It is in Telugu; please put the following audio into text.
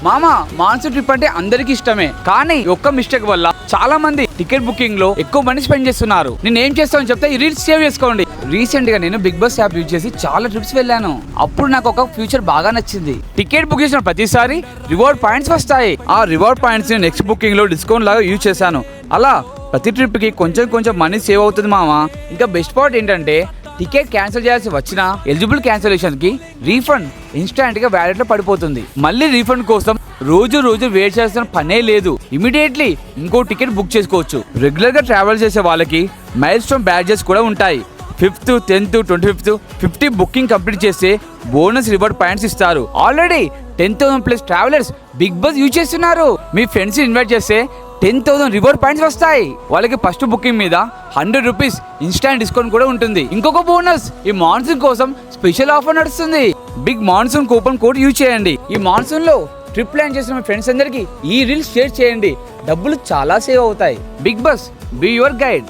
మామా మాన్సూన్ ట్రిప్ అంటే అందరికి ఇష్టమే, కానీ ఒక్క మిస్టేక్ వల్ల చాలా మంది టికెట్ బుకింగ్ లో ఎక్కువ మనీ స్పెండ్ చేస్తున్నారు. నేను ఏం చేస్తానని చెప్తే ఈ రీల్స్ సేవ్ చేసుకోండి. రీసెంట్ గా నేను బిగ్ బస్ యాప్ యూజ్ చేసి చాలా ట్రిప్స్ వెళ్ళాను. అప్పుడు నాకు ఒక ఫ్యూచర్ బాగా నచ్చింది. టికెట్ బుక్ చేసిన ప్రతిసారి రివార్డ్ పాయింట్స్ వస్తాయి. ఆ రివార్డ్ పాయింట్స్ ని నెక్స్ట్ బుకింగ్ లో డిస్కౌంట్ లాగా యూజ్ చేశాను. అలా ప్రతి ట్రిప్ కి కొంచెం కొంచెం మనీ సేవ్ అవుతుంది మామా. ఇంకా బెస్ట్ పార్ట్ ఏంటంటే టికెట్ క్యాన్సిల్ చేయాల్సి వచ్చిన ఎలిజిబుల్ క్యాన్సిలేషన్ కి రీఫండ్ ఇన్స్టాంట్ గా వ్యాలెట్ లో పడిపోతుంది. మళ్ళీ రీఫండ్ కోసం రోజు వెయిట్ చేయాల్సిన పనే లేదు. ఇమీడియట్లీ ఇంకో టికెట్ బుక్ చేసుకోవచ్చు. రెగ్యులర్ గా ట్రావెల్ చేసే వాళ్ళకి మైల్ స్టోన్ బ్యాడ్జెస్ కూడా ఉంటాయి. 5th, 10th, 25th, 50 booking complete చేస్తే బోనస్ రివార్డ్ పాయింట్స్ ఇస్తారు. Already 10,000+ travellers big bus use చేస్తున్నారు. మీ ఫ్రెండ్స్ ఇన్వైట్ చేస్తే 10,000 రివార్డ్ పాయింట్స్ వస్తాయి. వాళ్ళకి ఫస్ట్ బుకింగ్ మీద 100 రూపీస్ ఇన్స్టాంట్ డిస్కౌంట్ కూడా ఉంటుంది. ఇంకొక బోనస్, ఈ మాన్సూన్ కోసం స్పెషల్ ఆఫర్ నడుస్తుంది. Big monsoon coupon code use చేయండి. ఈ మాన్సూన్ లో ట్రిప్ ప్లాన్ చేసిన మీ ఫ్రెండ్స్ అందరికి ఈ రీల్స్ షేర్ చేయండి. డబ్బులు చాలా సేవ్ అవుతాయి. Big bus, be your guide.